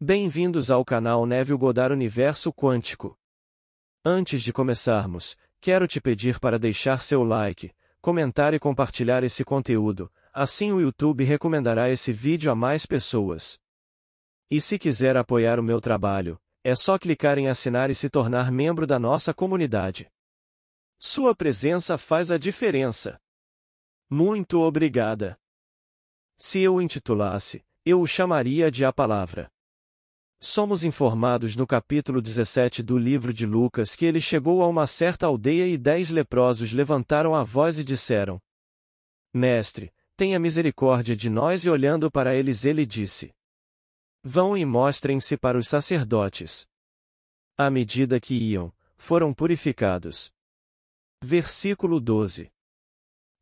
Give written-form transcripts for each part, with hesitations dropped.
Bem-vindos ao canal Neville Goddard Universo Quântico. Antes de começarmos, quero te pedir para deixar seu like, comentar e compartilhar esse conteúdo, assim o YouTube recomendará esse vídeo a mais pessoas. E se quiser apoiar o meu trabalho, é só clicar em assinar e se tornar membro da nossa comunidade. Sua presença faz a diferença. Muito obrigada. Se eu o intitulasse, eu o chamaria de A Palavra. Somos informados no capítulo 17 do livro de Lucas que ele chegou a uma certa aldeia e 10 leprosos levantaram a voz e disseram: Mestre, tenha misericórdia de nós. E olhando para eles ele disse: Vão e mostrem-se para os sacerdotes. À medida que iam, foram purificados. Versículo 12.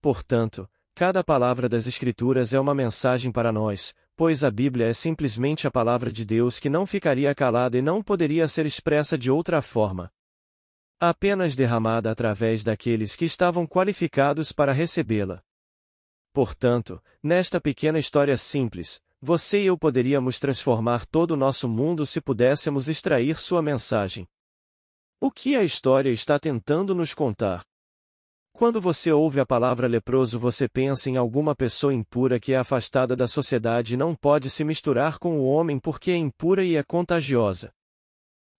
Portanto, cada palavra das Escrituras é uma mensagem para nós, pois a Bíblia é simplesmente a palavra de Deus que não ficaria calada e não poderia ser expressa de outra forma. Apenas derramada através daqueles que estavam qualificados para recebê-la. Portanto, nesta pequena história simples, você e eu poderíamos transformar todo o nosso mundo se pudéssemos extrair sua mensagem. O que a história está tentando nos contar? Quando você ouve a palavra leproso, você pensa em alguma pessoa impura que é afastada da sociedade e não pode se misturar com o homem porque é impura e é contagiosa.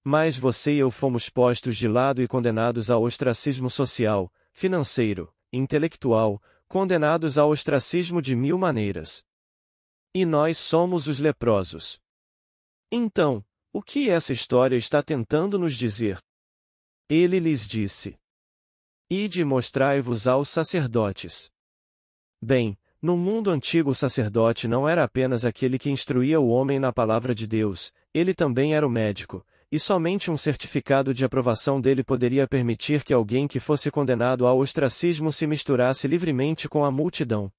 Mas você e eu fomos postos de lado e condenados ao ostracismo social, financeiro, intelectual, condenados ao ostracismo de 1000 maneiras. E nós somos os leprosos. Então, o que essa história está tentando nos dizer? Ele lhes disse: Ide e mostrai-vos aos sacerdotes. Bem, no mundo antigo o sacerdote não era apenas aquele que instruía o homem na palavra de Deus, ele também era o médico, e somente um certificado de aprovação dele poderia permitir que alguém que fosse condenado ao ostracismo se misturasse livremente com a multidão.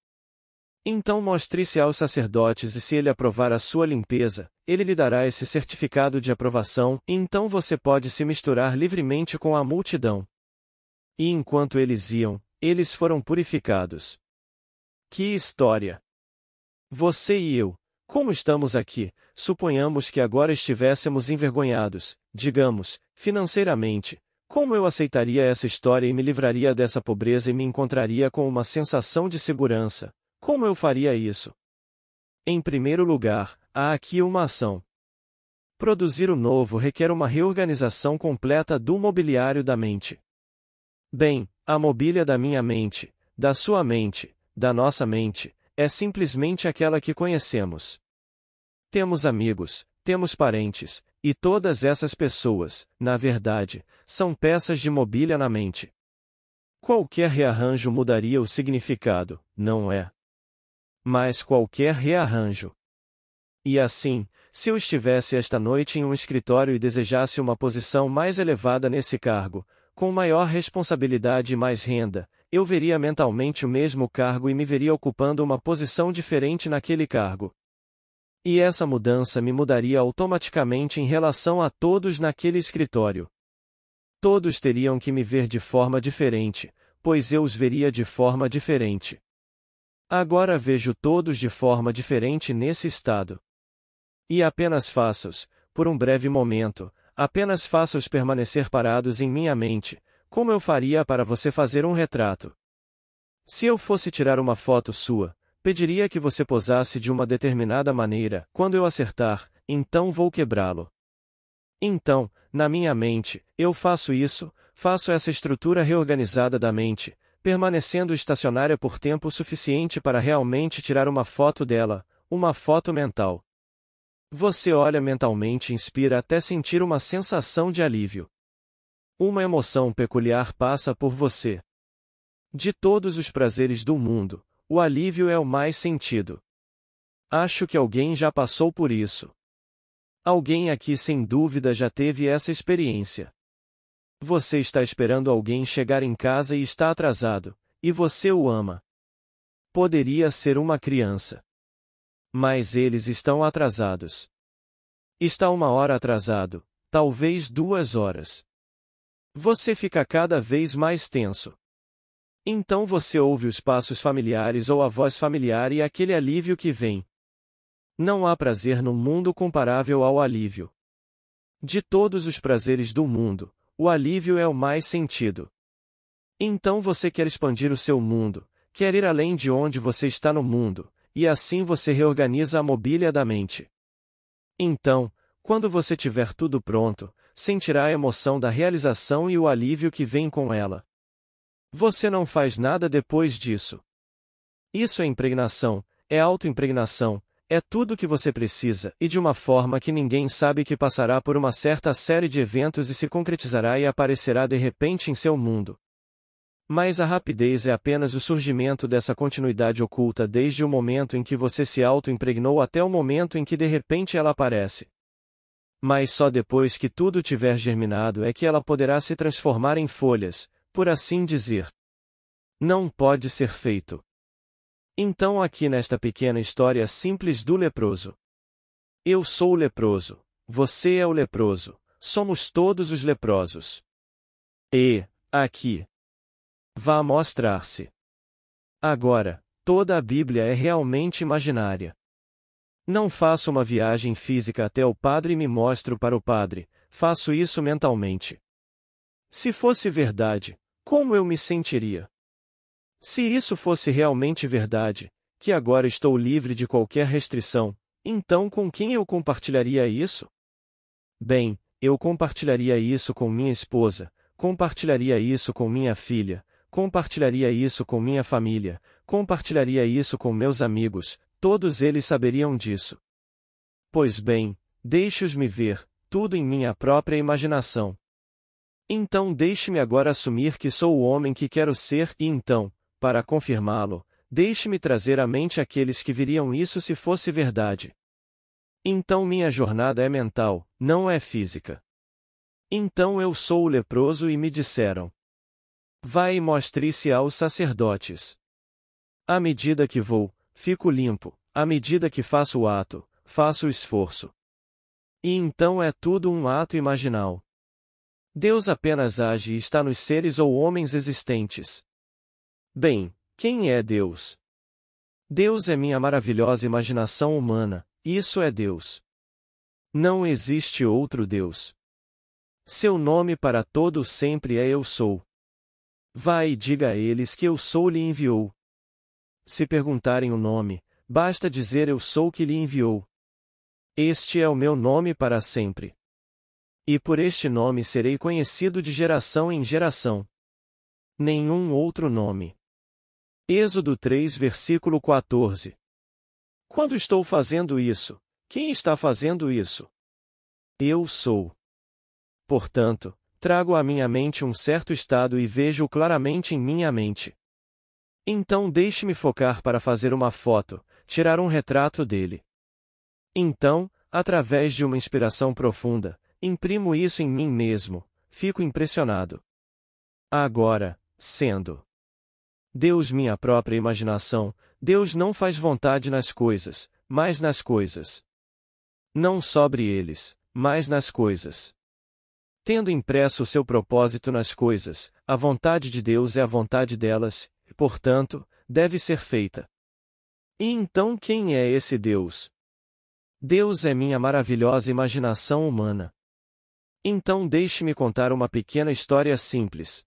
Então mostre-se aos sacerdotes e se ele aprovar a sua limpeza, ele lhe dará esse certificado de aprovação, e então você pode se misturar livremente com a multidão. E enquanto eles iam, eles foram purificados. Que história! Você e eu, como estamos aqui, suponhamos que agora estivéssemos envergonhados, digamos, financeiramente, como eu aceitaria essa história e me livraria dessa pobreza e me encontraria com uma sensação de segurança? Como eu faria isso? Em primeiro lugar, há aqui uma ação. Produzir o novo requer uma reorganização completa do mobiliário da mente. Bem, a mobília da minha mente, da sua mente, da nossa mente, é simplesmente aquela que conhecemos. Temos amigos, temos parentes, e todas essas pessoas, na verdade, são peças de mobília na mente. Qualquer rearranjo mudaria o significado, não é? Mas qualquer rearranjo. E assim, se eu estivesse esta noite em um escritório e desejasse uma posição mais elevada nesse cargo, com maior responsabilidade e mais renda, eu veria mentalmente o mesmo cargo e me veria ocupando uma posição diferente naquele cargo. E essa mudança me mudaria automaticamente em relação a todos naquele escritório. Todos teriam que me ver de forma diferente, pois eu os veria de forma diferente. Agora vejo todos de forma diferente nesse estado. E apenas faço-os, por um breve momento, apenas faça-os permanecer parados em minha mente, como eu faria para você fazer um retrato. Se eu fosse tirar uma foto sua, pediria que você posasse de uma determinada maneira. Quando eu acertar, então vou quebrá-lo. Então, na minha mente, eu faço isso, faço essa estrutura reorganizada da mente, permanecendo estacionária por tempo suficiente para realmente tirar uma foto dela, uma foto mental. Você olha mentalmente e inspira até sentir uma sensação de alívio. Uma emoção peculiar passa por você. De todos os prazeres do mundo, o alívio é o mais sentido. Acho que alguém já passou por isso. Alguém aqui sem dúvida já teve essa experiência. Você está esperando alguém chegar em casa e está atrasado, e você o ama. Poderia ser uma criança. Mas eles estão atrasados. Está 1 hora atrasado, talvez 2 horas. Você fica cada vez mais tenso. Então você ouve os passos familiares ou a voz familiar e aquele alívio que vem. Não há prazer no mundo comparável ao alívio. De todos os prazeres do mundo, o alívio é o mais sentido. Então você quer expandir o seu mundo, quer ir além de onde você está no mundo, e assim você reorganiza a mobília da mente. Então, quando você tiver tudo pronto, sentirá a emoção da realização e o alívio que vem com ela. Você não faz nada depois disso. Isso é impregnação, é autoimpregnação, é tudo o que você precisa, e de uma forma que ninguém sabe, que passará por uma certa série de eventos e se concretizará e aparecerá de repente em seu mundo. Mas a rapidez é apenas o surgimento dessa continuidade oculta desde o momento em que você se auto-impregnou até o momento em que de repente ela aparece. Mas só depois que tudo tiver germinado é que ela poderá se transformar em folhas, por assim dizer. Não pode ser feito. Então, aqui nesta pequena história simples do leproso. Eu sou o leproso, você é o leproso, somos todos os leprosos. E, aqui, vá mostrar-se. Agora, toda a Bíblia é realmente imaginária. Não faço uma viagem física até o padre e me mostro para o padre, faço isso mentalmente. Se fosse verdade, como eu me sentiria? Se isso fosse realmente verdade, que agora estou livre de qualquer restrição, então com quem eu compartilharia isso? Bem, eu compartilharia isso com minha esposa, compartilharia isso com minha filha, compartilharia isso com minha família, compartilharia isso com meus amigos, todos eles saberiam disso. Pois bem, deixe-os-me ver, tudo em minha própria imaginação. Então deixe-me agora assumir que sou o homem que quero ser e então, para confirmá-lo, deixe-me trazer à mente aqueles que viriam isso se fosse verdade. Então minha jornada é mental, não é física. Então eu sou o leproso e me disseram: vai e mostre-se aos sacerdotes. À medida que vou, fico limpo, à medida que faço o ato, faço o esforço. E então é tudo um ato imaginal. Deus apenas age e está nos seres ou homens existentes. Bem, quem é Deus? Deus é minha maravilhosa imaginação humana, isso é Deus. Não existe outro Deus. Seu nome para todo sempre é Eu Sou. Vá e diga a eles que Eu Sou lhe enviou. Se perguntarem o nome, basta dizer Eu Sou que lhe enviou. Este é o meu nome para sempre. E por este nome serei conhecido de geração em geração. Nenhum outro nome. Êxodo 3, versículo 14. Quando estou fazendo isso, quem está fazendo isso? Eu sou. Portanto, trago à minha mente um certo estado e vejo-o claramente em minha mente. Então deixe-me focar para fazer uma foto, tirar um retrato dele. Então, através de uma inspiração profunda, imprimo isso em mim mesmo, fico impressionado. Agora, sendo Deus minha própria imaginação, Deus não faz vontade nas coisas, mas nas coisas. Não sobre eles, mas nas coisas. Tendo impresso o seu propósito nas coisas, a vontade de Deus é a vontade delas, e, portanto, deve ser feita. E então quem é esse Deus? Deus é minha maravilhosa imaginação humana. Então deixe-me contar uma pequena história simples.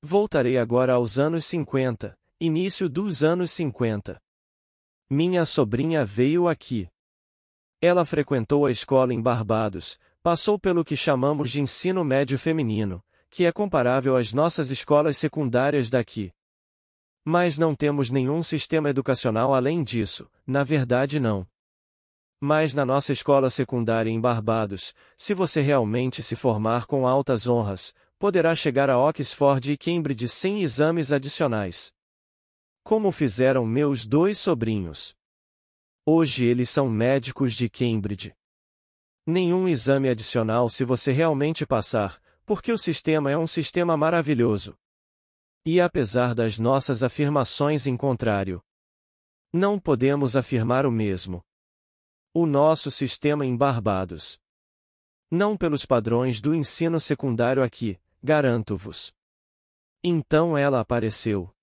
Voltarei agora aos anos 50, início dos anos 50. Minha sobrinha veio aqui. Ela frequentou a escola em Barbados, passou pelo que chamamos de ensino médio feminino, que é comparável às nossas escolas secundárias daqui. Mas não temos nenhum sistema educacional além disso, na verdade não. Mas na nossa escola secundária em Barbados, se você realmente se formar com altas honras, poderá chegar a Oxford e Cambridge sem exames adicionais. Como fizeram meus 2 sobrinhos. Hoje eles são médicos de Cambridge. Nenhum exame adicional se você realmente passar, porque o sistema é um sistema maravilhoso. E apesar das nossas afirmações em contrário, não podemos afirmar o mesmo. O nosso sistema em Barbados. Não pelos padrões do ensino secundário aqui, garanto-vos. Então ela apareceu.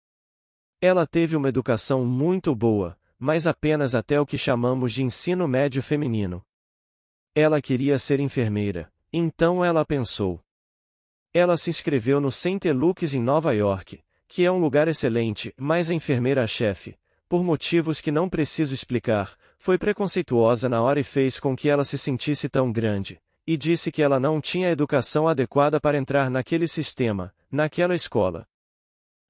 Ela teve uma educação muito boa, mas apenas até o que chamamos de ensino médio feminino. Ela queria ser enfermeira, então ela pensou. Ela se inscreveu no St. Luke's em Nova York, que é um lugar excelente, mas a enfermeira-chefe, por motivos que não preciso explicar, foi preconceituosa na hora e fez com que ela se sentisse tão grande, e disse que ela não tinha a educação adequada para entrar naquele sistema, naquela escola.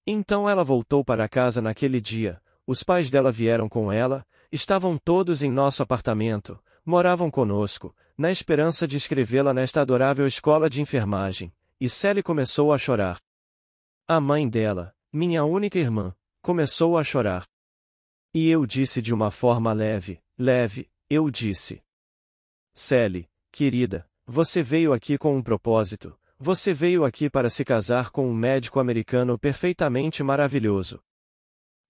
Então ela voltou para casa naquele dia, os pais dela vieram com ela, estavam todos em nosso apartamento, moravam conosco, na esperança de inscrevê-la nesta adorável escola de enfermagem, e Sally começou a chorar. A mãe dela, minha única irmã, começou a chorar. E eu disse de uma forma leve, eu disse: Sally, querida, você veio aqui com um propósito, você veio aqui para se casar com um médico americano perfeitamente maravilhoso.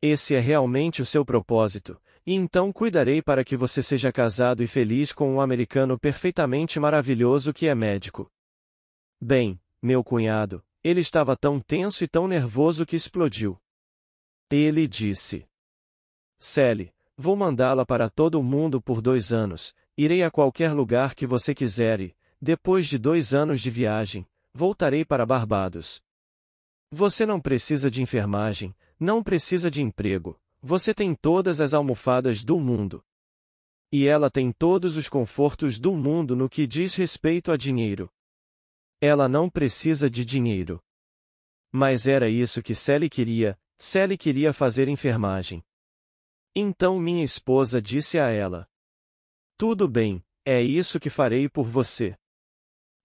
Esse é realmente o seu propósito, e então cuidarei para que você seja casado e feliz com um americano perfeitamente maravilhoso que é médico. Bem, meu cunhado, ele estava tão tenso e tão nervoso que explodiu. Ele disse: Sally, vou mandá-la para todo o mundo por 2 anos, irei a qualquer lugar que você quiser e, depois de 2 anos de viagem, voltarei para Barbados. Você não precisa de enfermagem, não precisa de emprego, você tem todas as almofadas do mundo. E ela tem todos os confortos do mundo no que diz respeito a dinheiro. Ela não precisa de dinheiro. Mas era isso que Sally queria fazer enfermagem. Então minha esposa disse a ela: Tudo bem, é isso que farei por você.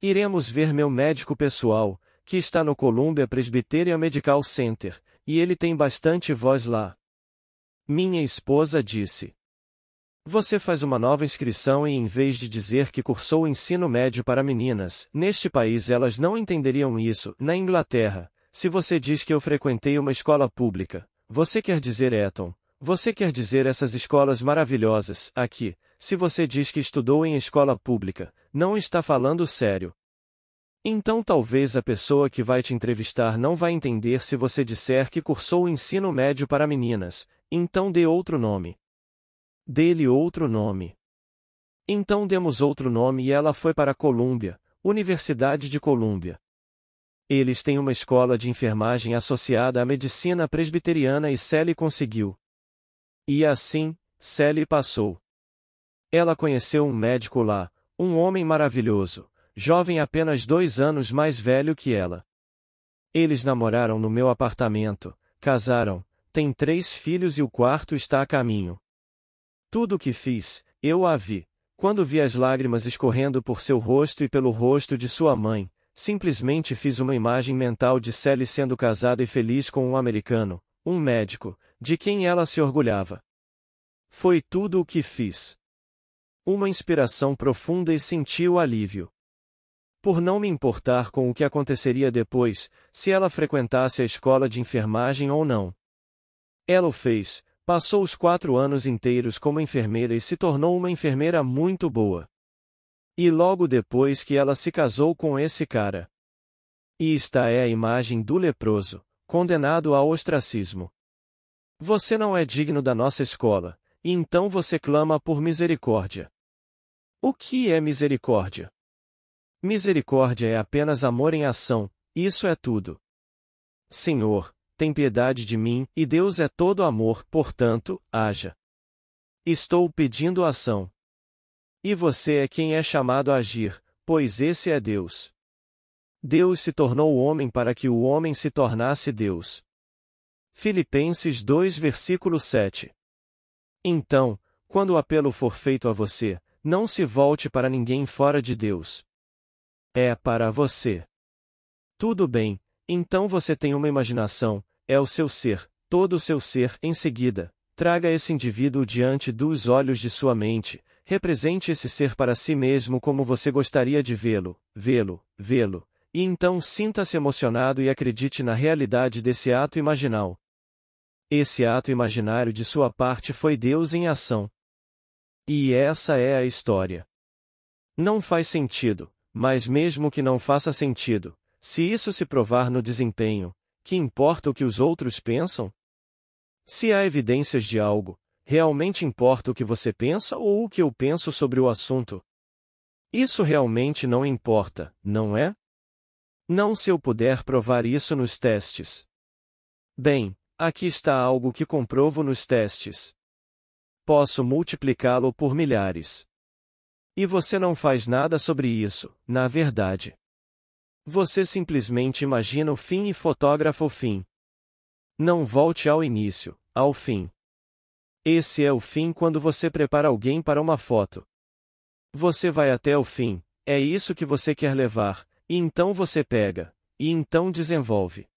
Iremos ver meu médico pessoal, que está no Columbia Presbyterian Medical Center, e ele tem bastante voz lá. Minha esposa disse: Você faz uma nova inscrição e em vez de dizer que cursou o ensino médio para meninas, neste país elas não entenderiam isso, na Inglaterra, se você diz que eu frequentei uma escola pública, você quer dizer Eton, você quer dizer essas escolas maravilhosas, aqui, se você diz que estudou em escola pública, não está falando sério. Então talvez a pessoa que vai te entrevistar não vai entender se você disser que cursou o ensino médio para meninas, então dê outro nome. Dê-lhe outro nome. Então demos outro nome e ela foi para Columbia, Universidade de Columbia. Eles têm uma escola de enfermagem associada à medicina presbiteriana e Sally conseguiu. E assim, Sally passou. Ela conheceu um médico lá, um homem maravilhoso, jovem apenas 2 anos mais velho que ela. Eles namoraram no meu apartamento, casaram, têm 3 filhos e o 4º está a caminho. Tudo o que fiz, eu a vi. Quando vi as lágrimas escorrendo por seu rosto e pelo rosto de sua mãe, simplesmente fiz uma imagem mental de Sally sendo casada e feliz com um americano, um médico, de quem ela se orgulhava. Foi tudo o que fiz. Uma inspiração profunda e senti o alívio. Por não me importar com o que aconteceria depois, se ela frequentasse a escola de enfermagem ou não. Ela o fez, passou os 4 anos inteiros como enfermeira e se tornou uma enfermeira muito boa. E logo depois que ela se casou com esse cara. E esta é a imagem do leproso, condenado ao ostracismo. Você não é digno da nossa escola, e então você clama por misericórdia. O que é misericórdia? Misericórdia é apenas amor em ação, isso é tudo. Senhor, tem piedade de mim, e Deus é todo amor, portanto, haja. Estou pedindo ação. E você é quem é chamado a agir, pois esse é Deus. Deus se tornou homem para que o homem se tornasse Deus. Filipenses 2 versículo 7. Então, quando o apelo for feito a você, não se volte para ninguém fora de Deus. É para você. Tudo bem, então você tem uma imaginação, é o seu ser, todo o seu ser. Em seguida, traga esse indivíduo diante dos olhos de sua mente, represente esse ser para si mesmo como você gostaria de vê-lo, e então sinta-se emocionado e acredite na realidade desse ato imaginal. Esse ato imaginário de sua parte foi Deus em ação. E essa é a história. Não faz sentido, mas mesmo que não faça sentido, se isso se provar no desempenho, que importa o que os outros pensam? Se há evidências de algo, realmente importa o que você pensa ou o que eu penso sobre o assunto? Isso realmente não importa, não é? Não se eu puder provar isso nos testes. Bem, aqui está algo que comprovo nos testes. Posso multiplicá-lo por milhares. E você não faz nada sobre isso, na verdade. Você simplesmente imagina o fim e fotografa o fim. Não volte ao início, ao fim. Esse é o fim quando você prepara alguém para uma foto. Você vai até o fim, é isso que você quer levar, e então você pega, e então desenvolve.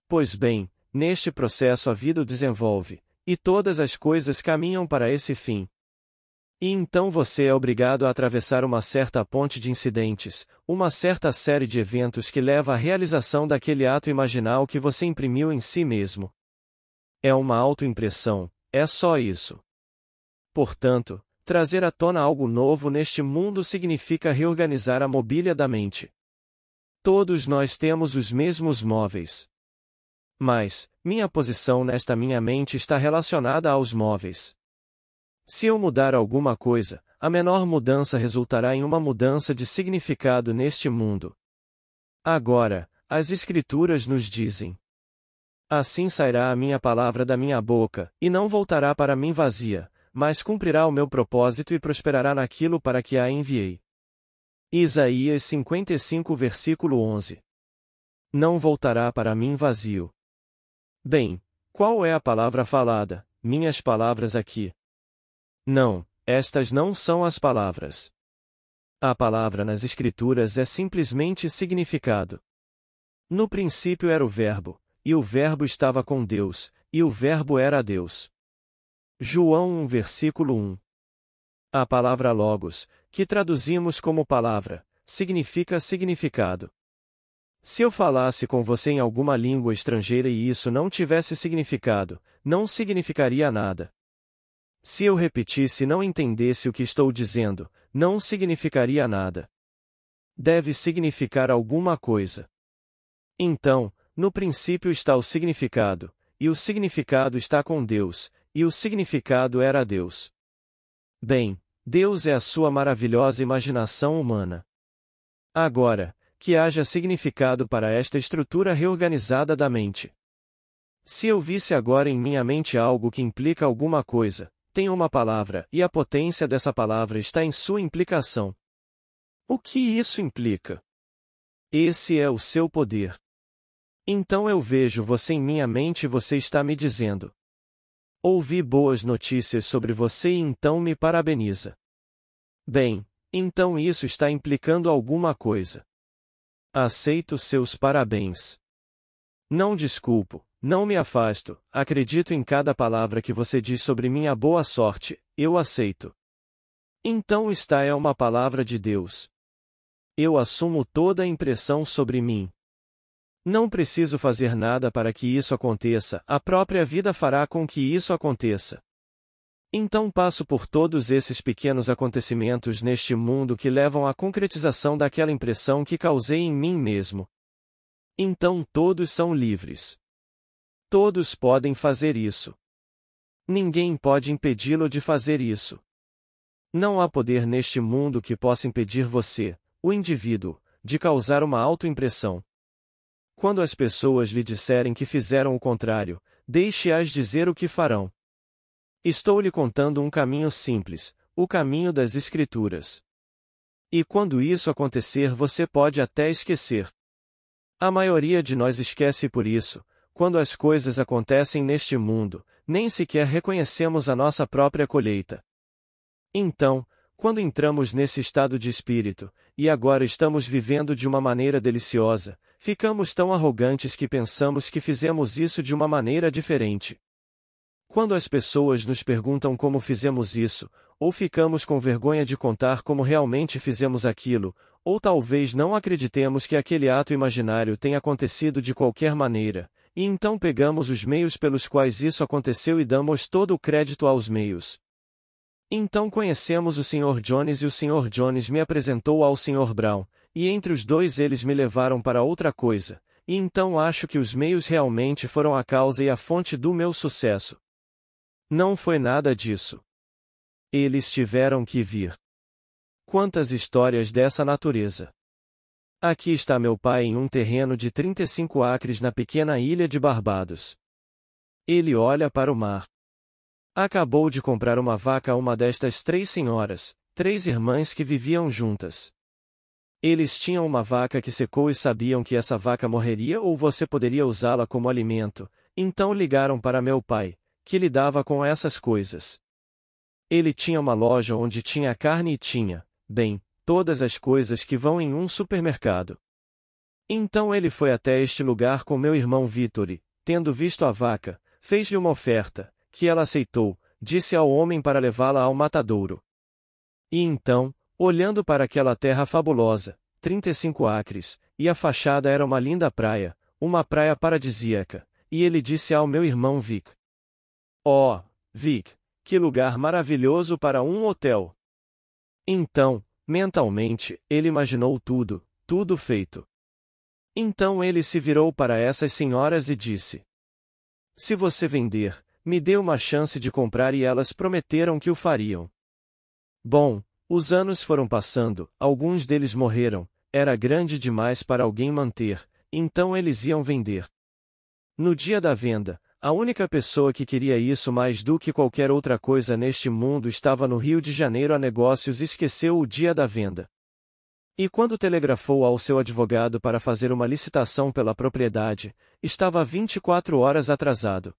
Pois bem, neste processo a vida o desenvolve, e todas as coisas caminham para esse fim. E então você é obrigado a atravessar uma certa ponte de incidentes, uma certa série de eventos que leva à realização daquele ato imaginal que você imprimiu em si mesmo. É uma autoimpressão, é só isso. Portanto, trazer à tona algo novo neste mundo significa reorganizar a mobília da mente. Todos nós temos os mesmos móveis. Mas, minha posição nesta minha mente está relacionada aos móveis. Se eu mudar alguma coisa, a menor mudança resultará em uma mudança de significado neste mundo. Agora, as Escrituras nos dizem: assim sairá a minha palavra da minha boca, e não voltará para mim vazia, mas cumprirá o meu propósito e prosperará naquilo para que a enviei. Isaías 55 versículo 11. Não voltará para mim vazio. Bem, qual é a palavra falada, minhas palavras aqui? Não, estas não são as palavras. A palavra nas Escrituras é simplesmente significado. No princípio era o Verbo, e o Verbo estava com Deus, e o Verbo era Deus. João 1 versículo 1. A palavra logos, que traduzimos como palavra, significa significado. Se eu falasse com você em alguma língua estrangeira e isso não tivesse significado, não significaria nada. Se eu repetisse e não entendesse o que estou dizendo, não significaria nada. Deve significar alguma coisa. Então, no princípio está o significado, e o significado está com Deus, e o significado era Deus. Bem, Deus é a sua maravilhosa imaginação humana. Agora, que haja significado para esta estrutura reorganizada da mente. Se eu visse agora em minha mente algo que implica alguma coisa, tem uma palavra, e a potência dessa palavra está em sua implicação. O que isso implica? Esse é o seu poder. Então eu vejo você em minha mente e você está me dizendo: ouvi boas notícias sobre você e então me parabeniza. Bem, então isso está implicando alguma coisa. Aceito seus parabéns. Não desculpo, não me afasto, acredito em cada palavra que você diz sobre minha boa sorte, eu aceito. Então esta é uma palavra de Deus. Eu assumo toda a impressão sobre mim. Não preciso fazer nada para que isso aconteça, a própria vida fará com que isso aconteça. Então passo por todos esses pequenos acontecimentos neste mundo que levam à concretização daquela impressão que causei em mim mesmo. Então todos são livres. Todos podem fazer isso. Ninguém pode impedi-lo de fazer isso. Não há poder neste mundo que possa impedir você, o indivíduo, de causar uma autoimpressão. Quando as pessoas lhe disserem que fizeram o contrário, deixe-as dizer o que farão. Estou lhe contando um caminho simples, o caminho das Escrituras. E quando isso acontecer você pode até esquecer. A maioria de nós esquece por isso, quando as coisas acontecem neste mundo, nem sequer reconhecemos a nossa própria colheita. Então, quando entramos nesse estado de espírito, e agora estamos vivendo de uma maneira deliciosa, ficamos tão arrogantes que pensamos que fizemos isso de uma maneira diferente. Quando as pessoas nos perguntam como fizemos isso, ou ficamos com vergonha de contar como realmente fizemos aquilo, ou talvez não acreditemos que aquele ato imaginário tenha acontecido de qualquer maneira, e então pegamos os meios pelos quais isso aconteceu e damos todo o crédito aos meios. Então conhecemos o Sr. Jones e o Sr. Jones me apresentou ao Sr. Brown, e entre os dois eles me levaram para outra coisa, e então acho que os meios realmente foram a causa e a fonte do meu sucesso. Não foi nada disso. Eles tiveram que vir. Quantas histórias dessa natureza! Aqui está meu pai em um terreno de 35 acres na pequena ilha de Barbados. Ele olha para o mar. Acabou de comprar uma vaca a uma destas 3 senhoras, 3 irmãs que viviam juntas. Eles tinham uma vaca que secou e sabiam que essa vaca morreria ou você poderia usá-la como alimento, então ligaram para meu pai, que lidava com essas coisas. Ele tinha uma loja onde tinha carne e tinha, bem, todas as coisas que vão em um supermercado. Então ele foi até este lugar com meu irmão Vitor e, tendo visto a vaca, fez-lhe uma oferta, que ela aceitou, disse ao homem para levá-la ao matadouro. E então, olhando para aquela terra fabulosa, 35 acres, e a fachada era uma linda praia, uma praia paradisíaca, e ele disse ao meu irmão Vic: "Oh, Vic, que lugar maravilhoso para um hotel!" Então, mentalmente, ele imaginou tudo, tudo feito. Então ele se virou para essas senhoras e disse: "Se você vender, me dê uma chance de comprar", e elas prometeram que o fariam. Bom, os anos foram passando, alguns deles morreram, era grande demais para alguém manter, então eles iam vender. No dia da venda, a única pessoa que queria isso mais do que qualquer outra coisa neste mundo estava no Rio de Janeiro a negócios e esqueceu o dia da venda. E quando telegrafou ao seu advogado para fazer uma licitação pela propriedade, estava 24 horas atrasado.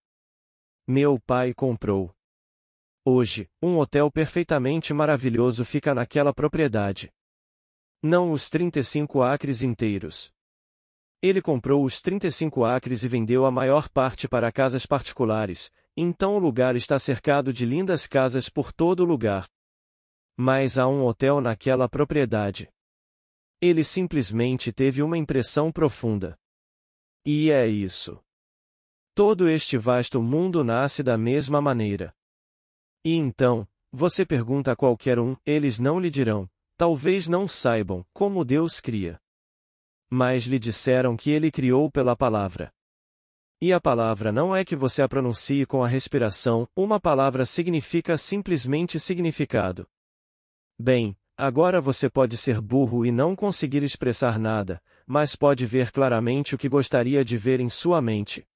Meu pai comprou. Hoje, um hotel perfeitamente maravilhoso fica naquela propriedade. Não os 35 acres inteiros. Ele comprou os 35 acres e vendeu a maior parte para casas particulares, então o lugar está cercado de lindas casas por todo o lugar. Mas há um hotel naquela propriedade. Ele simplesmente teve uma impressão profunda. E é isso. Todo este vasto mundo nasce da mesma maneira. E então, você pergunta a qualquer um, eles não lhe dirão, talvez não saibam, como Deus cria. Mas lhe disseram que ele criou pela palavra. E a palavra não é que você a pronuncie com a respiração, uma palavra significa simplesmente significado. Bem, agora você pode ser burro e não conseguir expressar nada, mas pode ver claramente o que gostaria de ver em sua mente.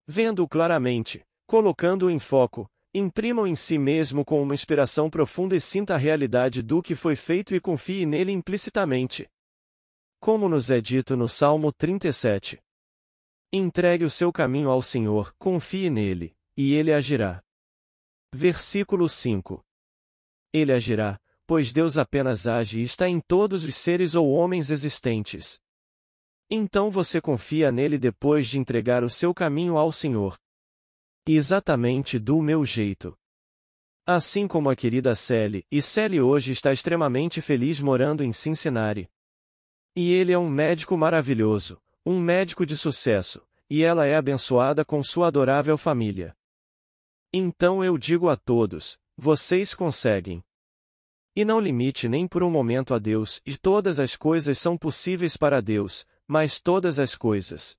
Vendo-o claramente, colocando-o em foco, imprima-o em si mesmo com uma inspiração profunda e sinta a realidade do que foi feito e confie nele implicitamente. Como nos é dito no Salmo 37. Entregue o seu caminho ao Senhor, confie nele, e ele agirá. Versículo 5. Ele agirá, pois Deus apenas age e está em todos os seres ou homens existentes. Então você confia nele depois de entregar o seu caminho ao Senhor. Exatamente do meu jeito. Assim como a querida Sally, e Sally hoje está extremamente feliz morando em Cincinnati. E ele é um médico maravilhoso, um médico de sucesso, e ela é abençoada com sua adorável família. Então eu digo a todos, vocês conseguem. E não limite nem por um momento a Deus, e todas as coisas são possíveis para Deus, mas todas as coisas.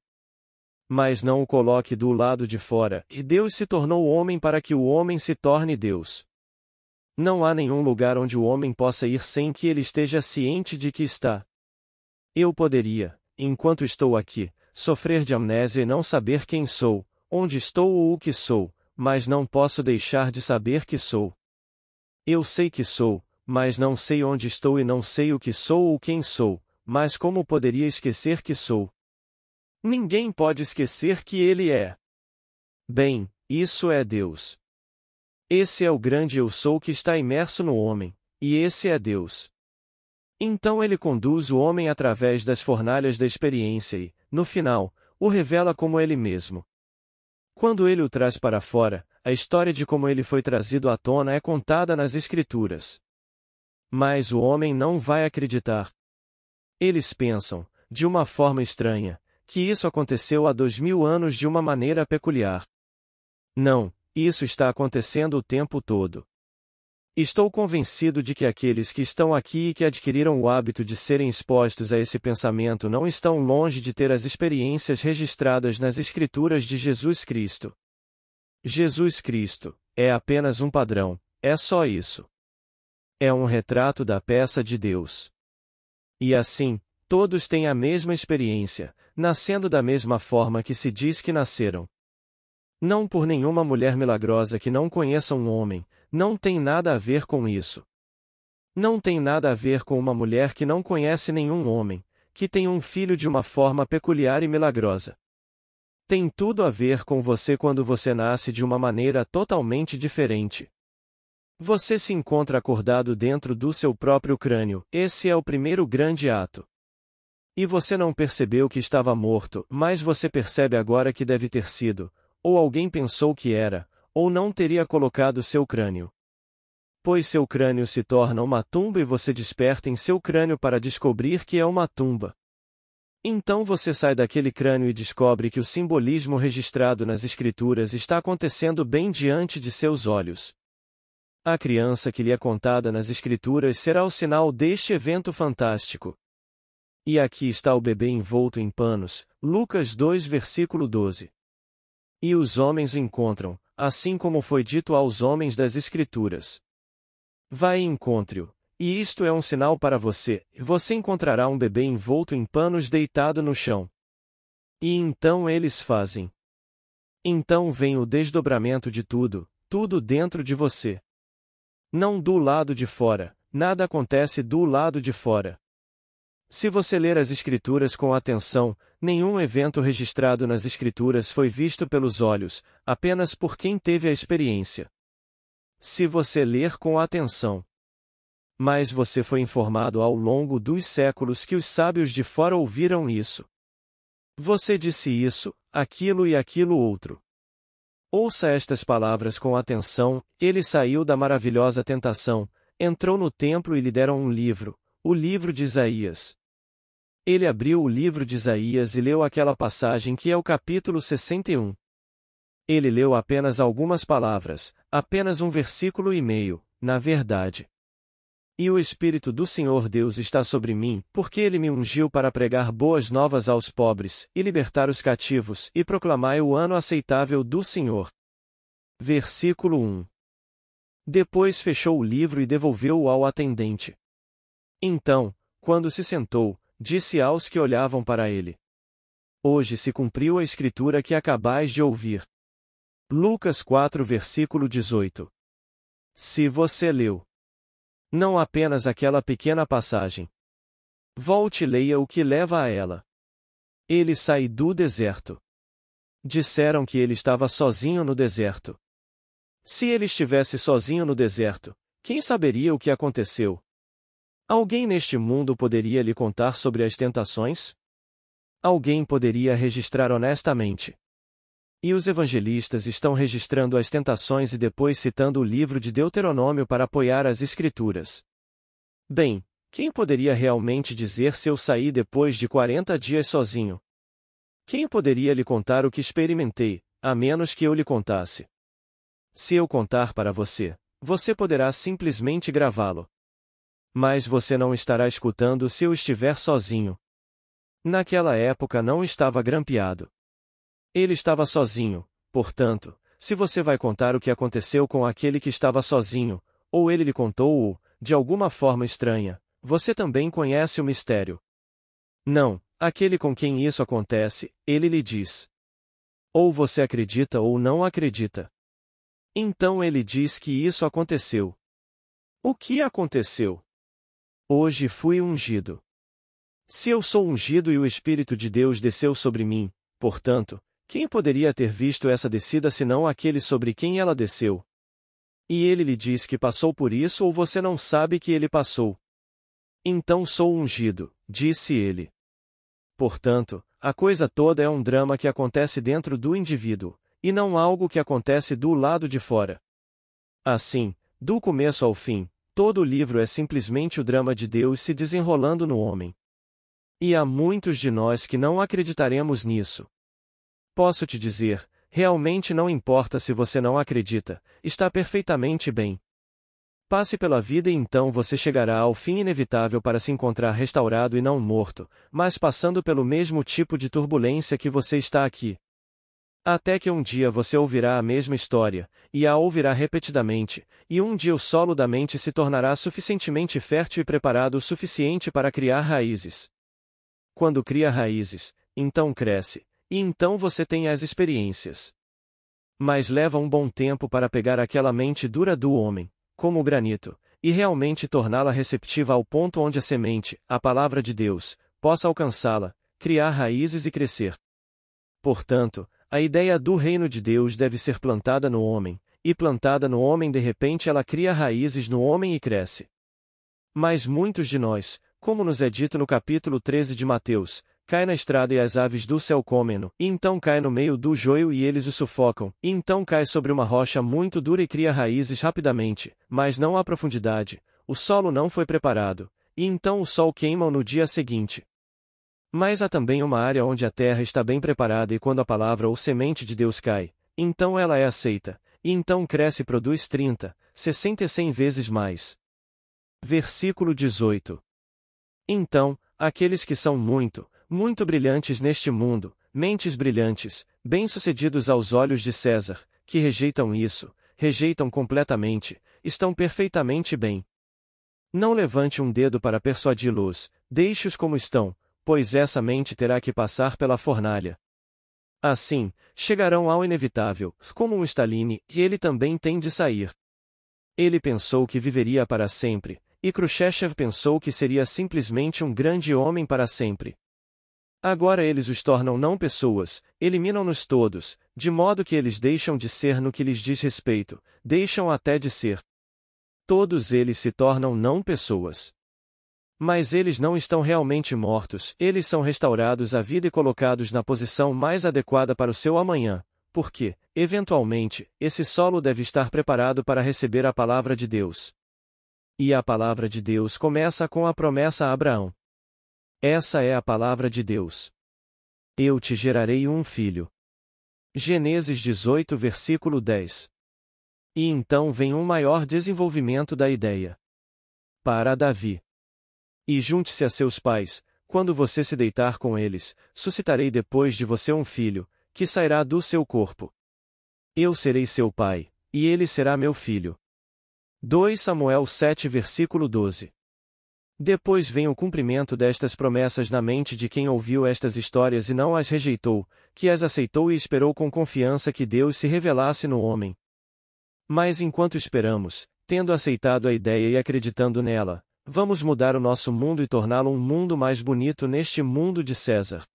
Mas não o coloque do lado de fora, e Deus se tornou homem para que o homem se torne Deus. Não há nenhum lugar onde o homem possa ir sem que ele esteja ciente de que está. Eu poderia, enquanto estou aqui, sofrer de amnésia e não saber quem sou, onde estou ou o que sou, mas não posso deixar de saber que sou. Eu sei que sou, mas não sei onde estou e não sei o que sou ou quem sou, mas como poderia esquecer que sou? Ninguém pode esquecer que ele é. Bem, isso é Deus. Esse é o grande eu sou que está imerso no homem, e esse é Deus. Então ele conduz o homem através das fornalhas da experiência e, no final, o revela como ele mesmo. Quando ele o traz para fora, a história de como ele foi trazido à tona é contada nas Escrituras. Mas o homem não vai acreditar. Eles pensam, de uma forma estranha, que isso aconteceu há 2000 anos de uma maneira peculiar. Não, isso está acontecendo o tempo todo. Estou convencido de que aqueles que estão aqui e que adquiriram o hábito de serem expostos a esse pensamento não estão longe de ter as experiências registradas nas Escrituras de Jesus Cristo. Jesus Cristo é apenas um padrão, é só isso. É um retrato da peça de Deus. E assim, todos têm a mesma experiência, nascendo da mesma forma que se diz que nasceram. Não por nenhuma mulher milagrosa que não conheça um homem, não tem nada a ver com isso. Não tem nada a ver com uma mulher que não conhece nenhum homem, que tem um filho de uma forma peculiar e milagrosa. Tem tudo a ver com você quando você nasce de uma maneira totalmente diferente. Você se encontra acordado dentro do seu próprio crânio, esse é o primeiro grande ato. E você não percebeu que estava morto, mas você percebe agora que deve ter sido, ou alguém pensou que era, ou não teria colocado seu crânio. Pois seu crânio se torna uma tumba e você desperta em seu crânio para descobrir que é uma tumba. Então você sai daquele crânio e descobre que o simbolismo registrado nas Escrituras está acontecendo bem diante de seus olhos. A criança que lhe é contada nas Escrituras será o sinal deste evento fantástico. E aqui está o bebê envolto em panos, Lucas 2 versículo 12. E os homens o encontram, assim como foi dito aos homens das Escrituras. Vai e encontre-o, e isto é um sinal para você, você encontrará um bebê envolto em panos deitado no chão. E então eles fazem. Então vem o desdobramento de tudo, tudo dentro de você. Não do lado de fora, nada acontece do lado de fora. Se você ler as Escrituras com atenção, nenhum evento registrado nas Escrituras foi visto pelos olhos, apenas por quem teve a experiência. Se você ler com atenção. Mas você foi informado ao longo dos séculos que os sábios de fora ouviram isso. Você disse isso, aquilo e aquilo outro. Ouça estas palavras com atenção, ele saiu da maravilhosa tentação, entrou no templo e lhe deram um livro, o livro de Isaías. Ele abriu o livro de Isaías e leu aquela passagem que é o capítulo 61. Ele leu apenas algumas palavras, apenas um versículo e meio, na verdade. E o Espírito do Senhor Deus está sobre mim, porque ele me ungiu para pregar boas novas aos pobres, e libertar os cativos, e proclamar o ano aceitável do Senhor. Versículo 1. Depois fechou o livro e devolveu-o ao atendente. Então, quando se sentou, disse aos que olhavam para ele: Hoje se cumpriu a escritura que acabais de ouvir. Lucas 4 versículo 18. Se você leu não apenas aquela pequena passagem, volte e leia o que leva a ela. Ele sai do deserto. Disseram que ele estava sozinho no deserto. Se ele estivesse sozinho no deserto, quem saberia o que aconteceu? Alguém neste mundo poderia lhe contar sobre as tentações? Alguém poderia registrar honestamente. E os evangelistas estão registrando as tentações e depois citando o livro de Deuteronômio para apoiar as Escrituras. Bem, quem poderia realmente dizer se eu saí depois de 40 dias sozinho? Quem poderia lhe contar o que experimentei, a menos que eu lhe contasse? Se eu contar para você, você poderá simplesmente gravá-lo. Mas você não estará escutando se eu estiver sozinho. Naquela época não estava grampeado. Ele estava sozinho, portanto, se você vai contar o que aconteceu com aquele que estava sozinho, ou ele lhe contou-o, de alguma forma estranha, você também conhece o mistério. Não, aquele com quem isso acontece, ele lhe diz. Ou você acredita ou não acredita. Então ele diz que isso aconteceu. O que aconteceu? Hoje fui ungido. Se eu sou ungido e o Espírito de Deus desceu sobre mim, portanto, quem poderia ter visto essa descida senão aquele sobre quem ela desceu? E ele lhe diz que passou por isso ou você não sabe que ele passou? Então sou ungido, disse ele. Portanto, a coisa toda é um drama que acontece dentro do indivíduo, e não algo que acontece do lado de fora. Assim, do começo ao fim, todo o livro é simplesmente o drama de Deus se desenrolando no homem. E há muitos de nós que não acreditaremos nisso. Posso te dizer, realmente não importa se você não acredita, está perfeitamente bem. Passe pela vida e então você chegará ao fim inevitável para se encontrar restaurado e não morto, mas passando pelo mesmo tipo de turbulência que você está aqui. Até que um dia você ouvirá a mesma história, e a ouvirá repetidamente, e um dia o solo da mente se tornará suficientemente fértil e preparado o suficiente para criar raízes. Quando cria raízes, então cresce, e então você tem as experiências. Mas leva um bom tempo para pegar aquela mente dura do homem, como o granito, e realmente torná-la receptiva ao ponto onde a semente, a palavra de Deus, possa alcançá-la, criar raízes e crescer. Portanto, a ideia do reino de Deus deve ser plantada no homem, e plantada no homem de repente ela cria raízes no homem e cresce. Mas muitos de nós, como nos é dito no capítulo 13 de Mateus, cai na estrada e as aves do céu comem-no, e então cai no meio do joio e eles o sufocam, e então cai sobre uma rocha muito dura e cria raízes rapidamente, mas não há profundidade, o solo não foi preparado, e então o sol queima no dia seguinte. Mas há também uma área onde a terra está bem preparada e quando a palavra ou semente de Deus cai, então ela é aceita, e então cresce e produz 30, 60 e 100 vezes mais. Versículo 18. Então, aqueles que são muito, muito brilhantes neste mundo, mentes brilhantes, bem-sucedidos aos olhos de César, que rejeitam isso, rejeitam completamente, estão perfeitamente bem. Não levante um dedo para persuadi-los, deixe-os como estão, pois essa mente terá que passar pela fornalha. Assim, chegarão ao inevitável, como um Stalin, e ele também tem de sair. Ele pensou que viveria para sempre, e Khrushchev pensou que seria simplesmente um grande homem para sempre. Agora eles os tornam não pessoas, eliminam-nos todos, de modo que eles deixam de ser no que lhes diz respeito, deixam até de ser. Todos eles se tornam não pessoas. Mas eles não estão realmente mortos, eles são restaurados à vida e colocados na posição mais adequada para o seu amanhã, porque, eventualmente, esse solo deve estar preparado para receber a palavra de Deus. E a palavra de Deus começa com a promessa a Abraão. Essa é a palavra de Deus. Eu te gerarei um filho. Gênesis 18 versículo 10. E então vem um maior desenvolvimento da ideia. Para Davi. E junte-se a seus pais, quando você se deitar com eles, suscitarei depois de você um filho, que sairá do seu corpo. Eu serei seu pai, e ele será meu filho. 2 Samuel 7 versículo 12. Depois vem o cumprimento destas promessas na mente de quem ouviu estas histórias e não as rejeitou, que as aceitou e esperou com confiança que Deus se revelasse no homem. Mas enquanto esperamos, tendo aceitado a ideia e acreditando nela, vamos mudar o nosso mundo e torná-lo um mundo mais bonito neste mundo de César.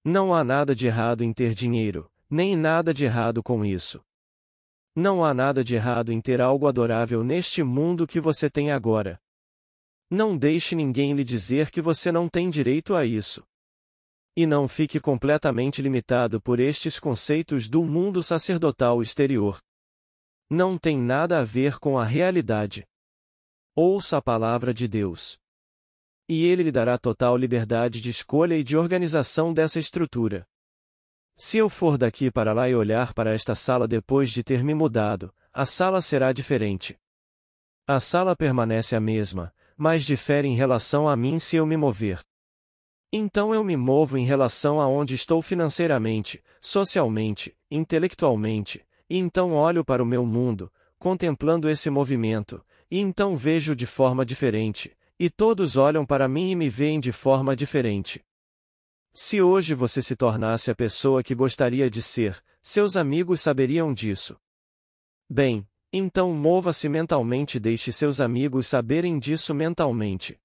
Não há nada de errado em ter dinheiro, nem nada de errado com isso. Não há nada de errado em ter algo adorável neste mundo que você tem agora. Não deixe ninguém lhe dizer que você não tem direito a isso. E não fique completamente limitado por estes conceitos do mundo sacerdotal exterior. Não tem nada a ver com a realidade. Ouça a palavra de Deus. E Ele lhe dará total liberdade de escolha e de organização dessa estrutura. Se eu for daqui para lá e olhar para esta sala depois de ter me mudado, a sala será diferente. A sala permanece a mesma, mas difere em relação a mim se eu me mover. Então eu me movo em relação a onde estou financeiramente, socialmente, intelectualmente, e então olho para o meu mundo, contemplando esse movimento, e então vejo de forma diferente, e todos olham para mim e me veem de forma diferente. Se hoje você se tornasse a pessoa que gostaria de ser, seus amigos saberiam disso. Bem, então mova-se mentalmente e deixe seus amigos saberem disso mentalmente.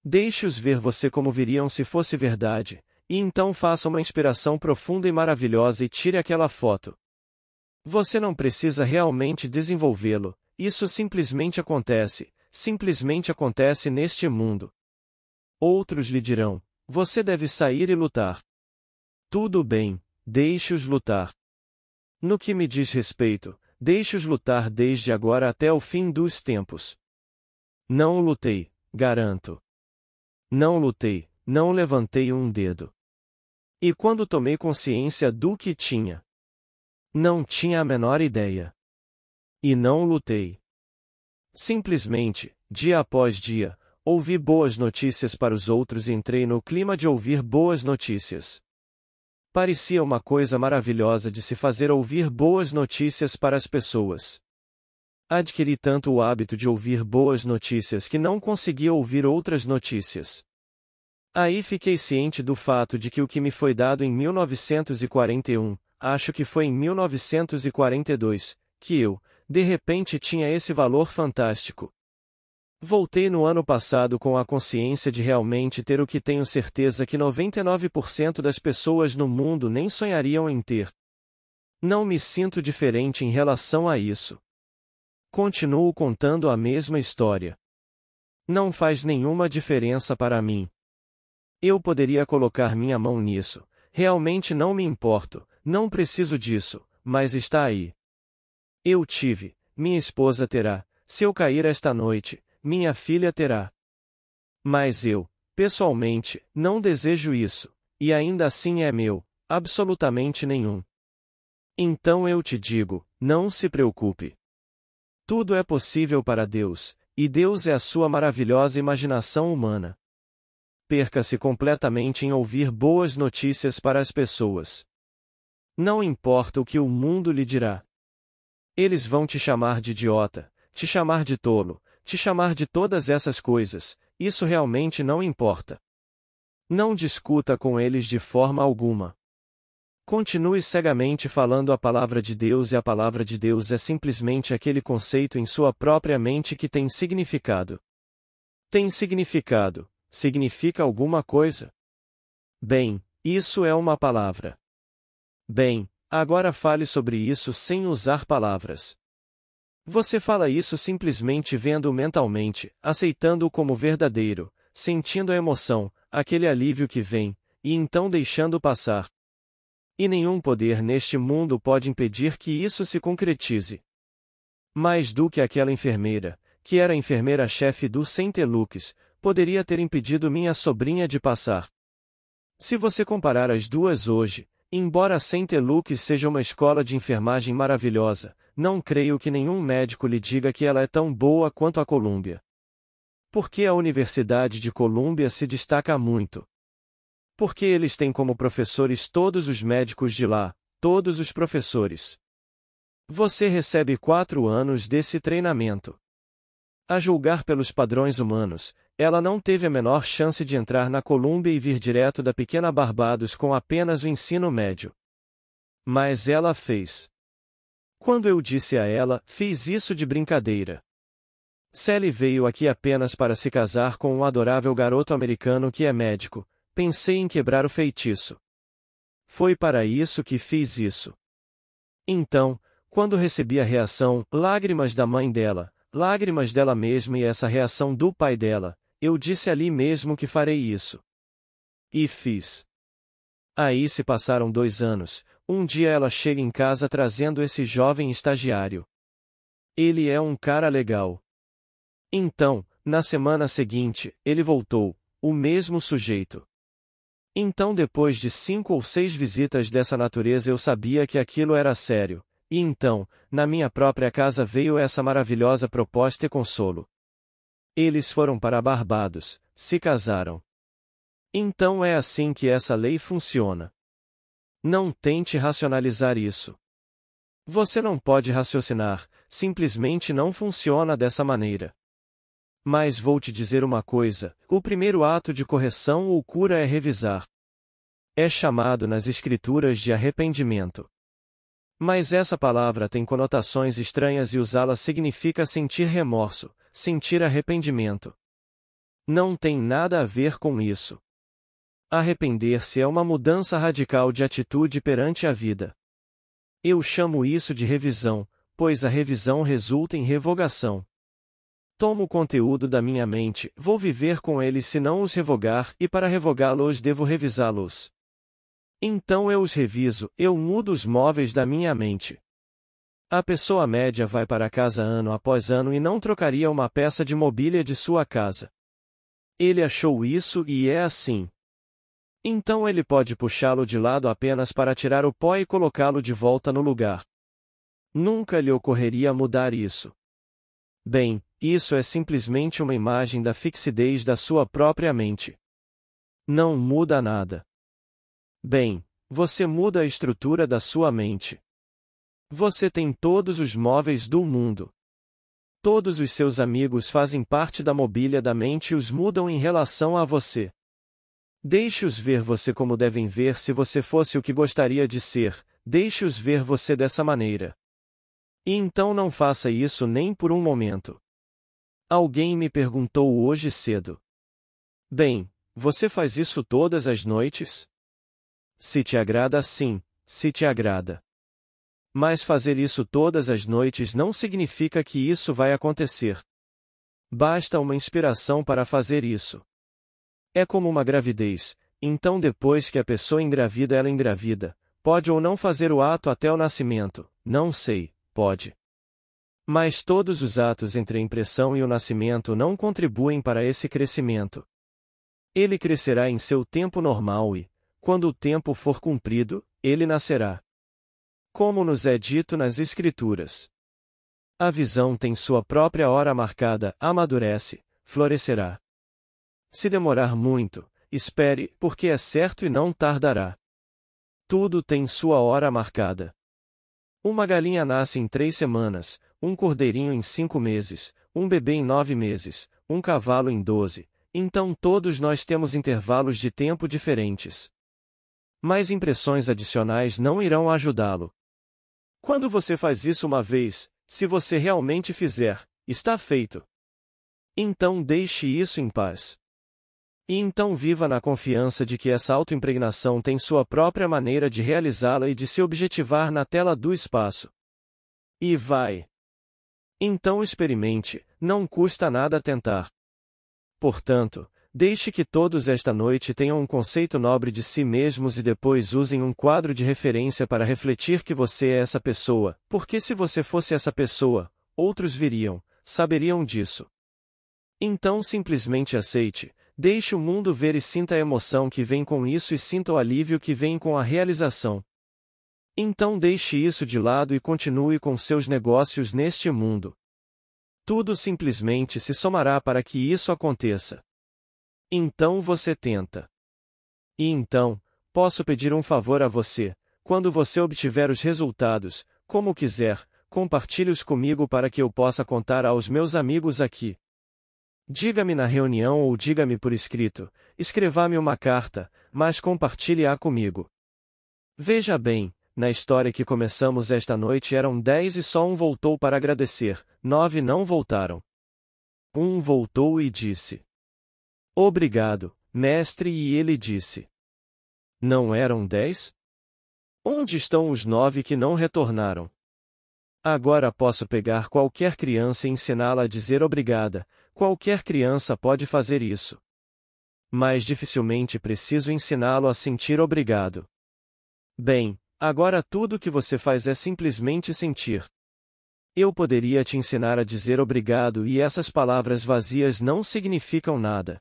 Deixe-os ver você como viriam se fosse verdade, e então faça uma inspiração profunda e maravilhosa e tire aquela foto. Você não precisa realmente desenvolvê-lo, isso simplesmente acontece neste mundo. Outros lhe dirão: você deve sair e lutar. Tudo bem, deixe-os lutar. No que me diz respeito, deixe-os lutar desde agora até o fim dos tempos. Não lutei, garanto. Não lutei, não levantei um dedo. E quando tomei consciência do que tinha? Não tinha a menor ideia. E não lutei. Simplesmente, dia após dia, ouvi boas notícias para os outros e entrei no clima de ouvir boas notícias. Parecia uma coisa maravilhosa de se fazer ouvir boas notícias para as pessoas. Adquiri tanto o hábito de ouvir boas notícias que não conseguia ouvir outras notícias. Aí fiquei ciente do fato de que o que me foi dado em 1941, acho que foi em 1942, que eu, de repente tinha esse valor fantástico. Voltei no ano passado com a consciência de realmente ter o que tenho certeza que 99% das pessoas no mundo nem sonhariam em ter. Não me sinto diferente em relação a isso. Continuo contando a mesma história. Não faz nenhuma diferença para mim. Eu poderia colocar minha mão nisso, realmente não me importo, não preciso disso, mas está aí. Eu tive, minha esposa terá, se eu cair esta noite, minha filha terá. Mas eu, pessoalmente, não desejo isso, e ainda assim é meu, absolutamente nenhum. Então eu te digo, não se preocupe. Tudo é possível para Deus, e Deus é a sua maravilhosa imaginação humana. Perca-se completamente em ouvir boas notícias para as pessoas. Não importa o que o mundo lhe dirá. Eles vão te chamar de idiota, te chamar de tolo, te chamar de todas essas coisas, isso realmente não importa. Não discuta com eles de forma alguma. Continue cegamente falando a palavra de Deus, e a palavra de Deus é simplesmente aquele conceito em sua própria mente que tem significado. Tem significado, significa alguma coisa? Bem, isso é uma palavra. Bem, agora fale sobre isso sem usar palavras. Você fala isso simplesmente vendo-o mentalmente, aceitando-o como verdadeiro, sentindo a emoção, aquele alívio que vem, e então deixando passar. E nenhum poder neste mundo pode impedir que isso se concretize. Mais do que aquela enfermeira, que era a enfermeira-chefe do St. Luke's, poderia ter impedido minha sobrinha de passar. Se você comparar as duas hoje, embora a St. Luke's seja uma escola de enfermagem maravilhosa, não creio que nenhum médico lhe diga que ela é tão boa quanto a Columbia. Porque a Universidade de Columbia se destaca muito. Porque eles têm como professores todos os médicos de lá, todos os professores. Você recebe 4 anos desse treinamento. A julgar pelos padrões humanos, ela não teve a menor chance de entrar na Columbia e vir direto da pequena Barbados com apenas o ensino médio. Mas ela fez. Quando eu disse a ela, fiz isso de brincadeira. Sally veio aqui apenas para se casar com um adorável garoto americano que é médico, pensei em quebrar o feitiço. Foi para isso que fiz isso. Então, quando recebi a reação, lágrimas da mãe dela, lágrimas dela mesma e essa reação do pai dela, eu disse ali mesmo que farei isso. E fiz. Aí se passaram 2 anos, um dia ela chega em casa trazendo esse jovem estagiário. Ele é um cara legal. Então, na semana seguinte, ele voltou, o mesmo sujeito. Então depois de 5 ou 6 visitas dessa natureza eu sabia que aquilo era sério, e então, na minha própria casa veio essa maravilhosa proposta e consolo. Eles foram para Barbados, se casaram. Então é assim que essa lei funciona. Não tente racionalizar isso. Você não pode raciocinar, simplesmente não funciona dessa maneira. Mas vou te dizer uma coisa, o primeiro ato de correção ou cura é revisar. É chamado nas Escrituras de arrependimento. Mas essa palavra tem conotações estranhas e usá-la significa sentir remorso, sentir arrependimento. Não tem nada a ver com isso. Arrepender-se é uma mudança radical de atitude perante a vida. Eu chamo isso de revisão, pois a revisão resulta em revogação. Tomo o conteúdo da minha mente, vou viver com eles se não os revogar, e para revogá-los devo revisá-los. Então eu os reviso, eu mudo os móveis da minha mente. A pessoa média vai para casa ano após ano e não trocaria uma peça de mobília de sua casa. Ele achou isso e é assim. Então ele pode puxá-lo de lado apenas para tirar o pó e colocá-lo de volta no lugar. Nunca lhe ocorreria mudar isso. Bem, isso é simplesmente uma imagem da fixidez da sua própria mente. Não muda nada. Bem, Você muda a estrutura da sua mente. Você tem todos os móveis do mundo. Todos os seus amigos fazem parte da mobília da mente e os mudam em relação a você. Deixe-os ver você como devem ver se você fosse o que gostaria de ser, deixe-os ver você dessa maneira. E então não faça isso nem por um momento. Alguém me perguntou hoje cedo. Bem, você faz isso todas as noites? Se te agrada, sim, se te agrada. Mas fazer isso todas as noites não significa que isso vai acontecer. Basta uma inspiração para fazer isso. É como uma gravidez, então depois que a pessoa engravida ela engravida, pode ou não fazer o ato até o nascimento, não sei, pode. Mas todos os atos entre a impressão e o nascimento não contribuem para esse crescimento. Ele crescerá em seu tempo normal e, quando o tempo for cumprido, ele nascerá. Como nos é dito nas Escrituras. A visão tem sua própria hora marcada, amadurece, florescerá. Se demorar muito, espere, porque é certo e não tardará. Tudo tem sua hora marcada. Uma galinha nasce em 3 semanas, um cordeirinho em 5 meses, um bebê em 9 meses, um cavalo em 12, então todos nós temos intervalos de tempo diferentes. Mas impressões adicionais não irão ajudá-lo. Quando você faz isso uma vez, se você realmente fizer, está feito. Então deixe isso em paz. E então viva na confiança de que essa autoimpregnação tem sua própria maneira de realizá-la e de se objetivar na tela do espaço. E vai. Então experimente, não custa nada tentar. Portanto, deixe que todos esta noite tenham um conceito nobre de si mesmos e depois usem um quadro de referência para refletir que você é essa pessoa, porque se você fosse essa pessoa, outros viriam, saberiam disso. Então simplesmente aceite, deixe o mundo ver e sinta a emoção que vem com isso e sinta o alívio que vem com a realização. Então deixe isso de lado e continue com seus negócios neste mundo. Tudo simplesmente se somará para que isso aconteça. Então você tenta. E então, posso pedir um favor a você, quando você obtiver os resultados, como quiser, compartilhe-os comigo para que eu possa contar aos meus amigos aqui. Diga-me na reunião ou diga-me por escrito, escreva-me uma carta, mas compartilhe-a comigo. Veja bem, na história que começamos esta noite eram 10 e só um voltou para agradecer, 9 não voltaram. Um voltou e disse: Obrigado, mestre, e ele disse: Não eram 10? Onde estão os 9 que não retornaram? Agora posso pegar qualquer criança e ensiná-la a dizer obrigada, qualquer criança pode fazer isso. Mas dificilmente preciso ensiná-lo a sentir obrigado. Bem, agora tudo o que você faz é simplesmente sentir. Eu poderia te ensinar a dizer obrigado e essas palavras vazias não significam nada.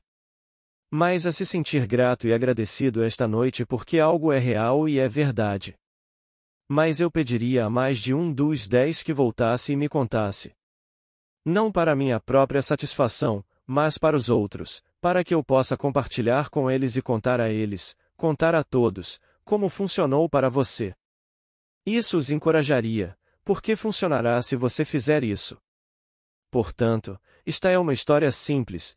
Mas a se sentir grato e agradecido esta noite porque algo é real e é verdade. Mas eu pediria a mais de um dos 10 que voltasse e me contasse. Não para minha própria satisfação, mas para os outros, para que eu possa compartilhar com eles e contar a eles, contar a todos, como funcionou para você. Isso os encorajaria, porque funcionará se você fizer isso. Portanto, esta é uma história simples,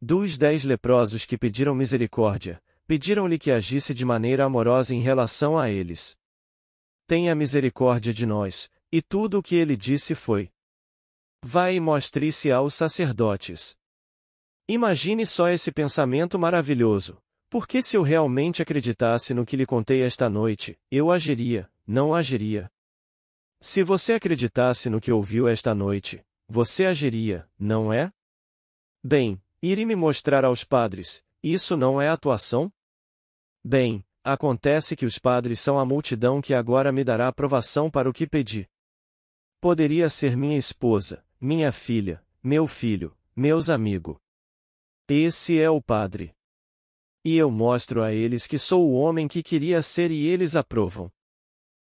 dos 10 leprosos que pediram misericórdia, pediram-lhe que agisse de maneira amorosa em relação a eles. Tenha misericórdia de nós, e tudo o que ele disse foi: Vai e mostre-se aos sacerdotes. Imagine só esse pensamento maravilhoso. Porque se eu realmente acreditasse no que lhe contei esta noite, eu agiria, não agiria. Se você acreditasse no que ouviu esta noite, você agiria, não é? Bem, ir e me mostrar aos padres, isso não é atuação? Bem, acontece que os padres são a multidão que agora me dará aprovação para o que pedi. Poderia ser minha esposa, minha filha, meu filho, meus amigos. Esse é o padre. E eu mostro a eles que sou o homem que queria ser e eles aprovam.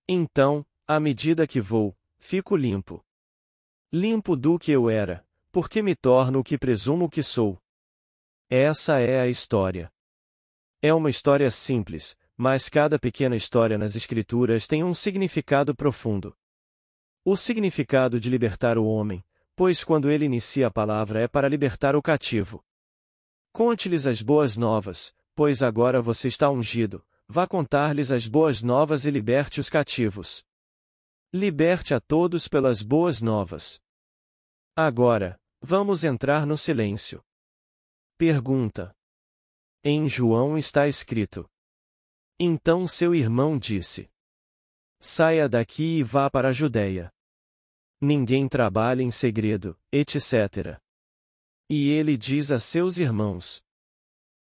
Então, à medida que vou, fico limpo. Limpo do que eu era, porque me torno o que presumo que sou. Essa é a história. É uma história simples, mas cada pequena história nas Escrituras tem um significado profundo. O significado de libertar o homem, pois quando ele inicia a palavra é para libertar o cativo. Conte-lhes as boas novas, pois agora você está ungido, vá contar-lhes as boas novas e liberte os cativos. Liberte a todos pelas boas novas. Agora, vamos entrar no silêncio. Pergunta. Em João está escrito. Então seu irmão disse: saia daqui e vá para a Judeia. Ninguém trabalha em segredo, etc. E ele diz a seus irmãos: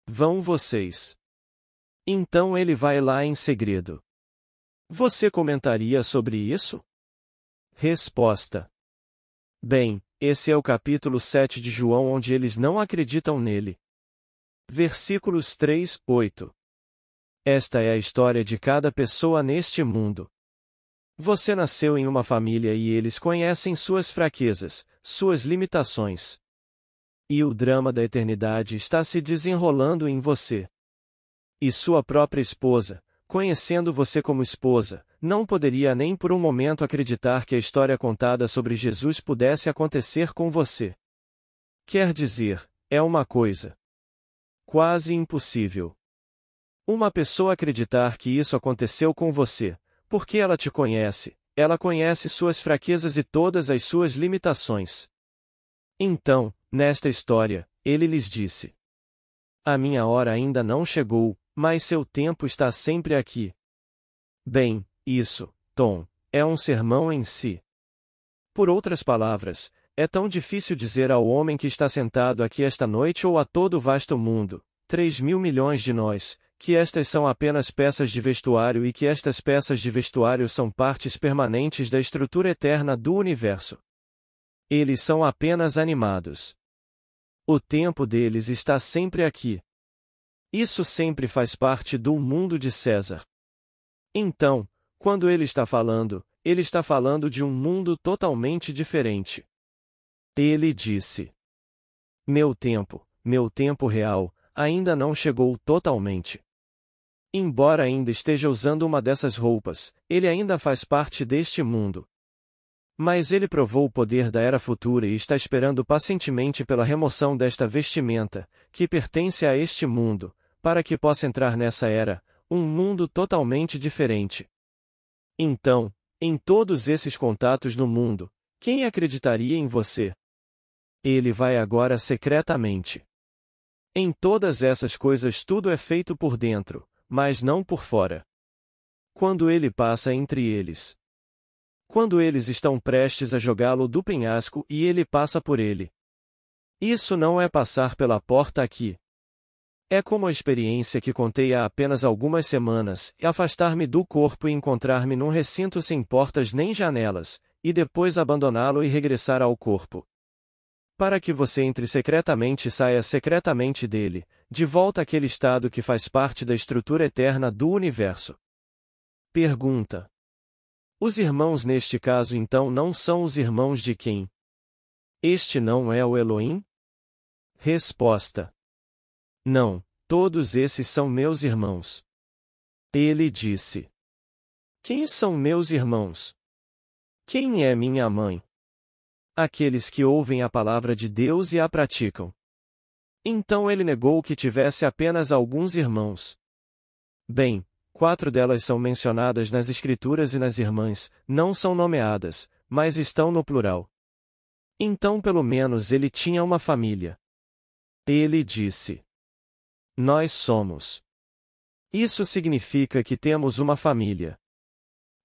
vão vocês. Então ele vai lá em segredo. Você comentaria sobre isso? Resposta. Bem, esse é o capítulo 7 de João onde eles não acreditam nele. Versículos 3, 8. Esta é a história de cada pessoa neste mundo. Você nasceu em uma família e eles conhecem suas fraquezas, suas limitações. E o drama da eternidade está se desenrolando em você. E sua própria esposa, conhecendo você como esposa, não poderia nem por um momento acreditar que a história contada sobre Jesus pudesse acontecer com você. Quer dizer, é uma coisa quase impossível. Uma pessoa acreditar que isso aconteceu com você, porque ela te conhece, ela conhece suas fraquezas e todas as suas limitações. Então, nesta história, ele lhes disse: a minha hora ainda não chegou, mas seu tempo está sempre aqui. Bem, isso, Tom, é um sermão em si. Por outras palavras, é tão difícil dizer ao homem que está sentado aqui esta noite ou a todo o vasto mundo, 3.000 milhões de nós, que estas são apenas peças de vestuário e que estas peças de vestuário são partes permanentes da estrutura eterna do universo. Eles são apenas animados. O tempo deles está sempre aqui. Isso sempre faz parte do mundo de César. Então, quando ele está falando de um mundo totalmente diferente. Ele disse: meu tempo real, ainda não chegou totalmente. Embora ainda esteja usando uma dessas roupas, ele ainda faz parte deste mundo. Mas ele provou o poder da era futura e está esperando pacientemente pela remoção desta vestimenta, que pertence a este mundo, para que possa entrar nessa era, um mundo totalmente diferente. Então, em todos esses contatos no mundo, quem acreditaria em você? Ele vai agora secretamente. Em todas essas coisas tudo é feito por dentro, mas não por fora. Quando ele passa entre eles. Quando eles estão prestes a jogá-lo do penhasco e ele passa por ele. Isso não é passar pela porta aqui. É como a experiência que contei há apenas algumas semanas, afastar-me do corpo e encontrar-me num recinto sem portas nem janelas, e depois abandoná-lo e regressar ao corpo. Para que você entre secretamente e saia secretamente dele, de volta àquele estado que faz parte da estrutura eterna do universo. Pergunta. Os irmãos neste caso então não são os irmãos de quem? Este não é o Elohim? Resposta. Não, todos esses são meus irmãos. Ele disse. Quem são meus irmãos? Quem é minha mãe? Aqueles que ouvem a palavra de Deus e a praticam. Então ele negou que tivesse apenas alguns irmãos. Bem, 4 delas são mencionadas nas Escrituras e nas irmãs, não são nomeadas, mas estão no plural. Então pelo menos ele tinha uma família. Ele disse. Nós somos. Isso significa que temos uma família.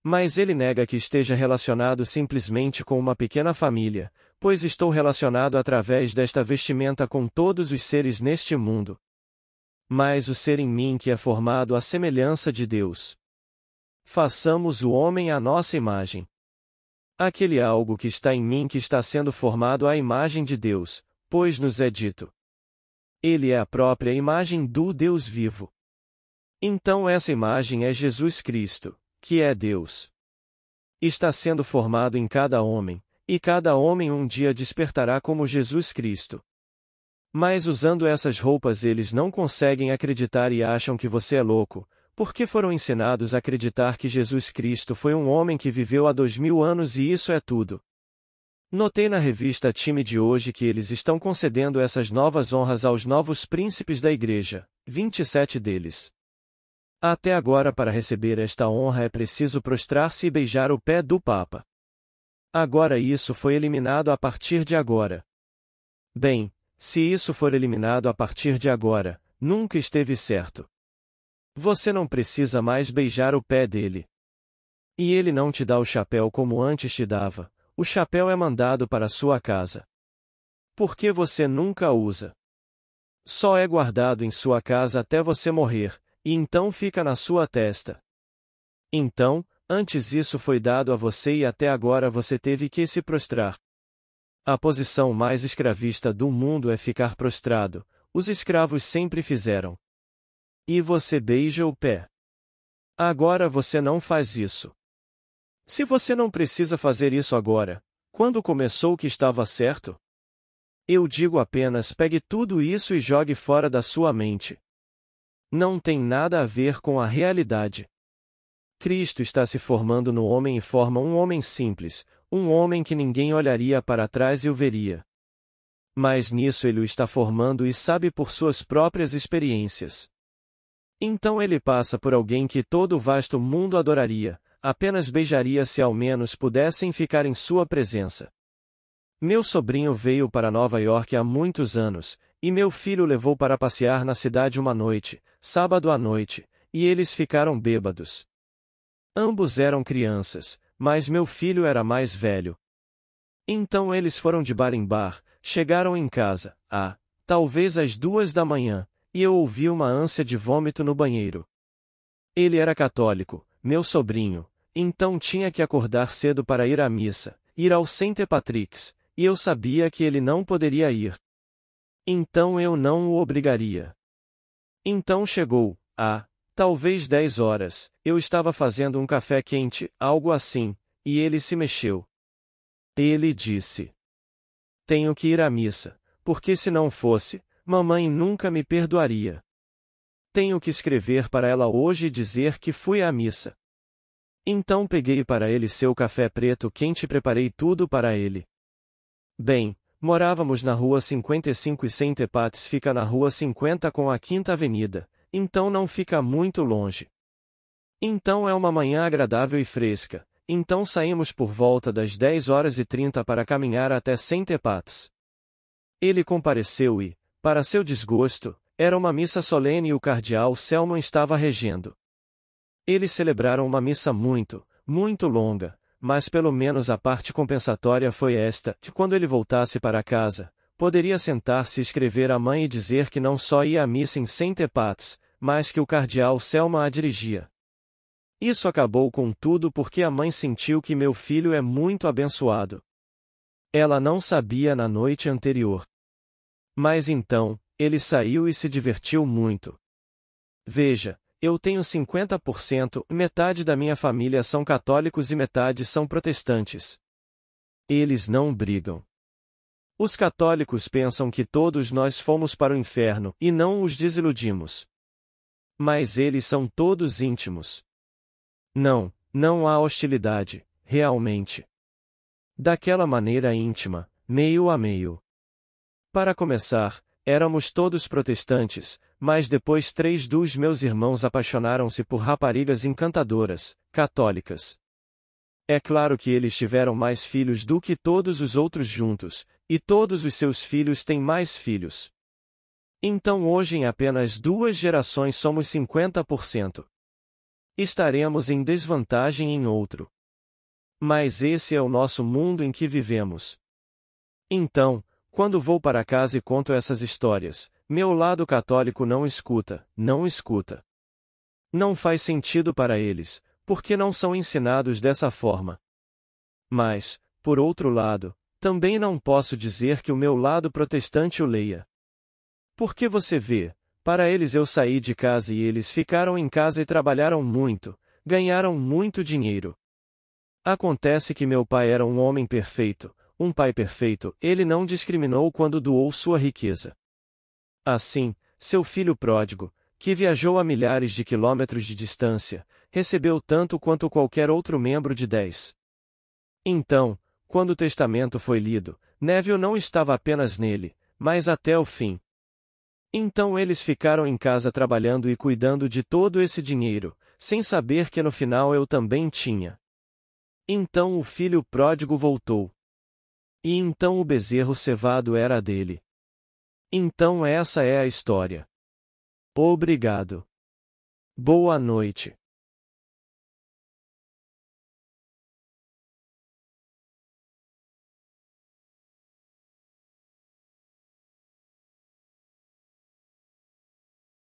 Mas ele nega que esteja relacionado simplesmente com uma pequena família, pois estou relacionado através desta vestimenta com todos os seres neste mundo. Mas o ser em mim que é formado à semelhança de Deus. Façamos o homem à nossa imagem. Aquele algo que está em mim que está sendo formado à imagem de Deus, pois nos é dito. Ele é a própria imagem do Deus vivo. Então essa imagem é Jesus Cristo, que é Deus. Está sendo formado em cada homem, e cada homem um dia despertará como Jesus Cristo. Mas usando essas roupas eles não conseguem acreditar e acham que você é louco, Porque foram ensinados a acreditar que Jesus Cristo foi um homem que viveu há 2000 anos e isso é tudo. Notei na revista Time de hoje que eles estão concedendo essas novas honras aos novos príncipes da igreja, 27 deles. Até agora, para receber esta honra é preciso prostrar-se e beijar o pé do Papa. Agora isso foi eliminado a partir de agora. Bem, se isso for eliminado a partir de agora, nunca esteve certo. Você não precisa mais beijar o pé dele. E ele não te dá o chapéu como antes te dava, o chapéu é mandado para sua casa. Por que você nunca usa? Só é guardado em sua casa até você morrer, e então fica na sua testa. Então, antes isso foi dado a você e até agora você teve que se prostrar. A posição mais escravista do mundo é ficar prostrado, os escravos sempre fizeram. E você beija o pé. Agora você não faz isso. Se você não precisa fazer isso agora, quando começou que estava certo? Eu digo apenas pegue tudo isso e jogue fora da sua mente. Não tem nada a ver com a realidade. Cristo está se formando no homem e forma um homem simples, um homem que ninguém olharia para trás e o veria. Mas nisso ele o está formando e sabe por suas próprias experiências. Então ele passa por alguém que todo o vasto mundo adoraria, apenas beijaria se ao menos pudessem ficar em sua presença. Meu sobrinho veio para Nova York há muitos anos, e meu filho o levou para passear na cidade uma noite, sábado à noite, e eles ficaram bêbados. Ambos eram crianças, mas meu filho era mais velho. Então eles foram de bar em bar, chegaram em casa, talvez às 2 da manhã, e eu ouvi uma ânsia de vômito no banheiro. Ele era católico, meu sobrinho, então tinha que acordar cedo para ir à missa, ir ao St. Patrick's, e eu sabia que ele não poderia ir. Então eu não o obrigaria. Então chegou, talvez 10 horas, eu estava fazendo um café quente, algo assim, e ele se mexeu. Ele disse: tenho que ir à missa, porque se não fosse, mamãe nunca me perdoaria. Tenho que escrever para ela hoje e dizer que fui à missa. Então peguei para ele seu café preto quente e preparei tudo para ele. Bem, morávamos na rua 55 e St. Pat's fica na rua 50 com a 5ª Avenida, então não fica muito longe. Então é uma manhã agradável e fresca, então saímos por volta das 10h30 para caminhar até St. Pat's. Ele compareceu e, para seu desgosto, era uma missa solene e o cardeal Selman estava regendo. Eles celebraram uma missa muito, muito longa, mas pelo menos a parte compensatória foi esta, que quando ele voltasse para casa, poderia sentar-se e escrever à mãe e dizer que não só ia à missa em St. Pat's, mas que o cardeal Selman a dirigia. Isso acabou com tudo porque a mãe sentiu que meu filho é muito abençoado. Ela não sabia na noite anterior. Mas então, ele saiu e se divertiu muito. Veja, eu tenho 50%, metade da minha família são católicos e metade são protestantes. Eles não brigam. Os católicos pensam que todos nós fomos para o inferno e não os desiludimos. Mas eles são todos íntimos. Não há hostilidade, realmente. Daquela maneira íntima, meio a meio. Para começar, éramos todos protestantes, mas depois 3 dos meus irmãos apaixonaram-se por raparigas encantadoras, católicas. É claro que eles tiveram mais filhos do que todos os outros juntos, e todos os seus filhos têm mais filhos. Então hoje em apenas 2 gerações somos 50%. Estaremos em desvantagem em outro. Mas esse é o nosso mundo em que vivemos. Então, quando vou para casa e conto essas histórias, meu lado católico não escuta. Não faz sentido para eles, porque não são ensinados dessa forma. Mas, por outro lado, também não posso dizer que o meu lado protestante o leia. Porque você vê, para eles eu saí de casa e eles ficaram em casa e trabalharam muito, ganharam muito dinheiro. Acontece que meu pai era um homem perfeito, um pai perfeito, ele não discriminou quando doou sua riqueza. Assim, seu filho pródigo, que viajou a milhares de quilômetros de distância, recebeu tanto quanto qualquer outro membro de 10. Então, quando o testamento foi lido, Neville não estava apenas nele, mas até o fim. Então eles ficaram em casa trabalhando e cuidando de todo esse dinheiro, sem saber que no final eu também tinha. Então o filho pródigo voltou. E então o bezerro cevado era dele. Então essa é a história. Obrigado. Boa noite.